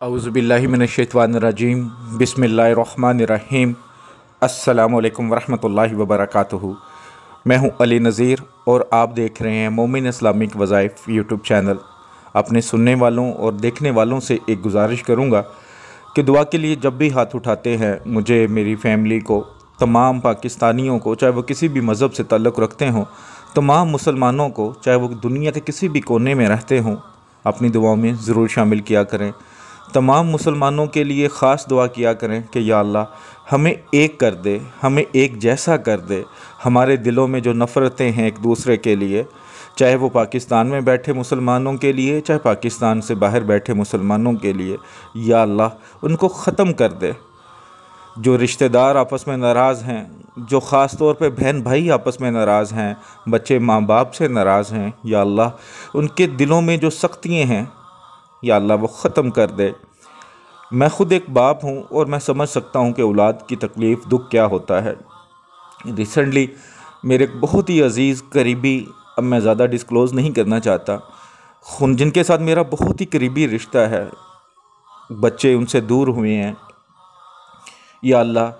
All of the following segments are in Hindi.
औज़ुबिल्लाहि मिनश्शैतानिर्रजीम बिस्मिल्लाहिर्रहमानिर्रहीम अस्सलामु अलैकुम वरहमतुल्लाहि वबरकातुहू। मैं हूं अली नज़ीर और आप देख रहे हैं मोमिन इस्लामिक वज़ाइफ यूट्यूब चैनल। अपने सुनने वालों और देखने वालों से एक गुजारिश करूंगा कि दुआ के लिए जब भी हाथ उठाते हैं मुझे, मेरी फैमिली को, तमाम पाकिस्तानियों को, चाहे वो किसी भी मज़हब से ताल्लुक़ रखते हों, तमाम मुसलमानों को, चाहे वो दुनिया के किसी भी कोने में रहते हों, अपनी दुआओं में ज़रूर शामिल किया करें। तमाम मुसलमानों के लिए ख़ास दुआ किया करें कि या अल्लाह हमें एक कर दे, हमें एक जैसा कर दे। हमारे दिलों में जो नफ़रतें हैं एक दूसरे के लिए, चाहे वो पाकिस्तान में बैठे मुसलमानों के लिए, चाहे पाकिस्तान से बाहर बैठे मुसलमानों के लिए, या अल्लाह उनको ख़त्म कर दे। जो रिश्तेदार आपस में नाराज़ हैं, जो ख़ास तौर पे बहन भाई आपस में नाराज़ हैं, बच्चे माँ बाप से नाराज़ हैं, या अल्लाह उनके दिलों में जो सख्तियाँ हैं या अल्लाह वो ख़त्म कर दे। मैं ख़ुद एक बाप हूँ और मैं समझ सकता हूँ कि औलाद की तकलीफ़, दुख क्या होता है। रिसेंटली मेरे एक बहुत ही अज़ीज़ करीबी, अब मैं ज़्यादा डिस्क्लोज़ नहीं करना चाहता, जिनके साथ मेरा बहुत ही करीबी रिश्ता है, बच्चे उनसे दूर हुए हैं। या अल्लाह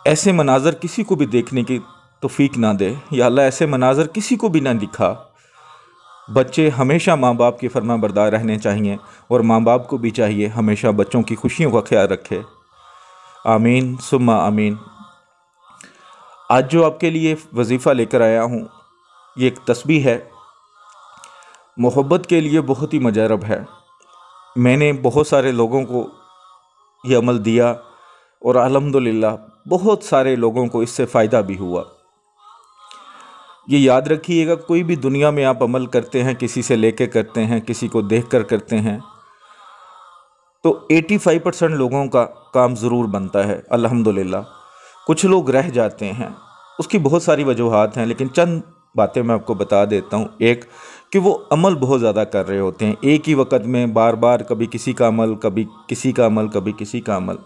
ऐसे मनाज़र किसी को भी देखने की तौफ़ीक ना दे, या अल्लाह ऐसे मनाज़र किसी को भी ना दिखा। बच्चे हमेशा माँ बाप की फरमाबरदार रहने चाहिए और माँ बाप को भी चाहिए हमेशा बच्चों की खुशियों का ख्याल रखे। आमीन सुम्मा आमीन। आज जो आपके लिए वजीफ़ा लेकर आया हूँ ये एक तस्बीह है, मोहब्बत के लिए बहुत ही मुजरब है। मैंने बहुत सारे लोगों को ये अमल दिया और अल्हम्दुलिल्लाह बहुत सारे लोगों को इससे फ़ायदा भी हुआ। ये याद रखिएगा, कोई भी दुनिया में आप अमल करते हैं, किसी से लेके करते हैं, किसी को देखकर करते हैं, तो 85% लोगों का काम ज़रूर बनता है अल्हम्दुलिल्लाह। कुछ लोग रह जाते हैं, उसकी बहुत सारी वजूहात हैं, लेकिन चंद बातें मैं आपको बता देता हूँ। एक कि वो अमल बहुत ज़्यादा कर रहे होते हैं, एक ही वक्त में बार बार, कभी किसी का अमल, कभी किसी का अमल, कभी किसी का अमल,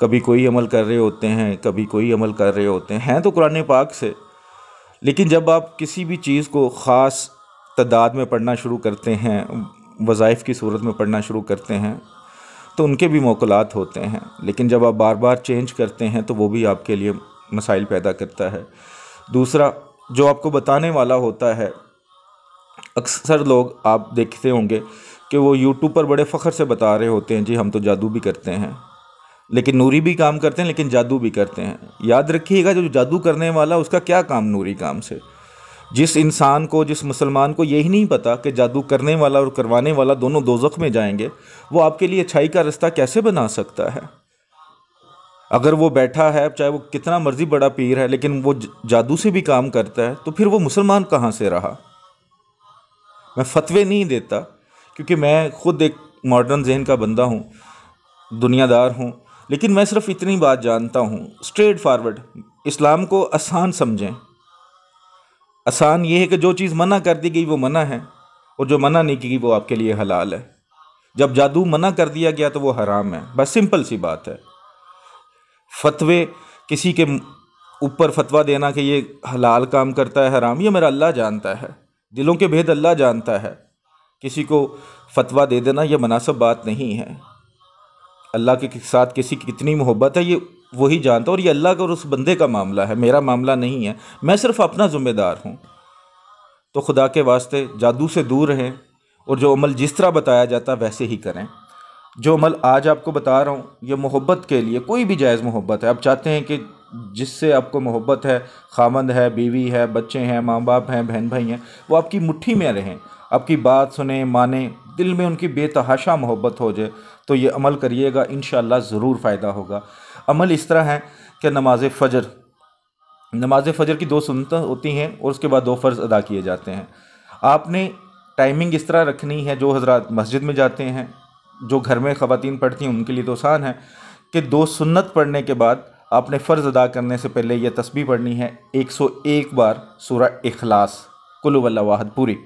कभी कोई अमल कर रहे होते हैं, कभी कोई अमल कर रहे होते हैं तो कुरान पाक से। लेकिन जब आप किसी भी चीज़ को ख़ास तादाद में पढ़ना शुरू करते हैं, वज़ाइफ़ की सूरत में पढ़ना शुरू करते हैं, तो उनके भी मौक़लात होते हैं। लेकिन जब आप बार बार चेंज करते हैं तो वो भी आपके लिए मसाइल पैदा करता है। दूसरा, जो आपको बताने वाला होता है, अक्सर लोग आप देखते होंगे कि वो यूट्यूब पर बड़े फ़ख्र से बता रहे होते हैं, जी हम तो जादू भी करते हैं, लेकिन नूरी भी काम करते हैं, लेकिन जादू भी करते हैं। याद रखिएगा, जो जादू करने वाला उसका क्या काम नूरी काम से। जिस इंसान को, जिस मुसलमान को यही नहीं पता कि जादू करने वाला और करवाने वाला दोनों दोज़ख में जाएंगे, वो आपके लिए अच्छाई का रास्ता कैसे बना सकता है। अगर वो बैठा है, चाहे वो कितना मर्जी बड़ा पीर है, लेकिन वो जादू से भी काम करता है, तो फिर वो मुसलमान कहाँ से रहा। मैं फतवे नहीं देता, क्योंकि मैं ख़ुद एक मॉडर्न जहन का बंदा हूँ, दुनियादार हूँ, लेकिन मैं सिर्फ इतनी बात जानता हूँ, स्ट्रेट फारवर्ड, इस्लाम को आसान समझें। आसान ये है कि जो चीज़ मना कर दी गई वो मना है, और जो मना नहीं की गई वो आपके लिए हलाल है। जब जादू मना कर दिया गया तो वो हराम है, बस सिंपल सी बात है। फतवे, किसी के ऊपर फतवा देना कि ये हलाल काम करता है, हराम, ये मेरा अल्लाह जानता है, दिलों के भेद अल्लाह जानता है। किसी को फतवा दे देना ये मुनासिब बात नहीं है। अल्लाह के साथ किसी की कितनी मोहब्बत है ये वही जानता है, और ये अल्लाह का और उस बंदे का मामला है, मेरा मामला नहीं है। मैं सिर्फ अपना ज़िम्मेदार हूँ। तो खुदा के वास्ते जादू से दूर रहें, और जो अमल जिस तरह बताया जाता है वैसे ही करें। जो अमल आज आपको बता रहा हूँ ये मोहब्बत के लिए, कोई भी जायज़ मोहब्बत है। आप चाहते हैं कि जिससे आपको मोहब्बत है, खामंद है, बीवी है, बच्चे हैं, माँ बाप हैं, बहन भाई हैं, वो आपकी मुट्ठी में रहें, आपकी बात सुने, माने, दिल में उनकी बेतहाशा मोहब्बत हो जाए, तो ये अमल करिएगा, इंशाअल्लाह ज़रूर फ़ायदा होगा। अमल इस तरह है कि नमाज फ़जर की 2 सुन्नतें होती हैं और उसके बाद 2 फ़र्ज़ अदा किए जाते हैं। आपने टाइमिंग इस तरह रखनी है, जो हज़रात मस्जिद में जाते हैं, जो घर में ख़वातीन पढ़ती हैं उनके लिए तो आसान है कि 2 सुन्नत पढ़ने के बाद आपने फ़र्ज़ अदा करने से पहले यह तस्बीह पढ़नी है 101 बार सूरा इखलास, कुल हुवल्लाहु अहद पूरी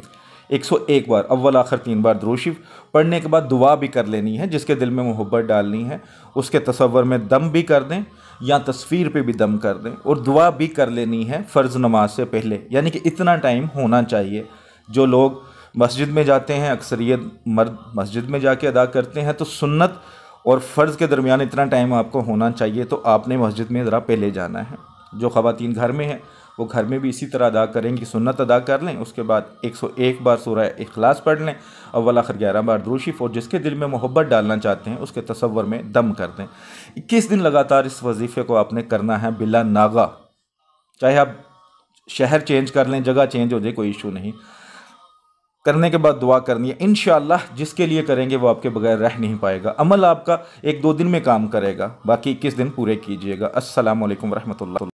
101 बार, अव्वल आखिर 3 बार दुरूद शरीफ पढ़ने के बाद दुआ भी कर लेनी है, जिसके दिल में मोहब्बत डालनी है उसके तसव्वुर में दम भी कर दें या तस्वीर पे भी दम कर दें, और दुआ भी कर लेनी है फ़र्ज़ नमाज से पहले, यानी कि इतना टाइम होना चाहिए। जो लोग मस्जिद में जाते हैं, अक्सरियत मर्द मस्जिद में जाके अदा करते हैं, तो सुन्नत और फ़र्ज़ के दरमियान इतना टाइम आपको होना चाहिए, तो आपने मस्जिद में ज़रा पहले जाना है। जो ख़वातीन घर में हैं वो घर में भी इसी तरह अदा करेंगे, सुन्नत अदा कर लें, उसके बाद 101 बार सूरह इखलास पढ़ लें, अव्वल आखिर 11 बार दुरूद शरीफ, और जिसके दिल में मोहब्बत डालना चाहते हैं उसके तसव्वुर में दम कर दें। 21 दिन लगातार इस वजीफ़े को आपने करना है बिला नागा। चाहे आप शहर चेंज कर लें, जगह चेंज हो जाए, कोई इशू नहीं। करने के बाद दुआ करनी है, इंशाअल्लाह जिसके लिए करेंगे वो आपके बगैर रह नहीं पाएगा। अमल आपका 1-2 दिन में काम करेगा, बाकी 21 दिन पूरे कीजिएगा। अस्सलामु अलैकुम रहमतुल्लाह।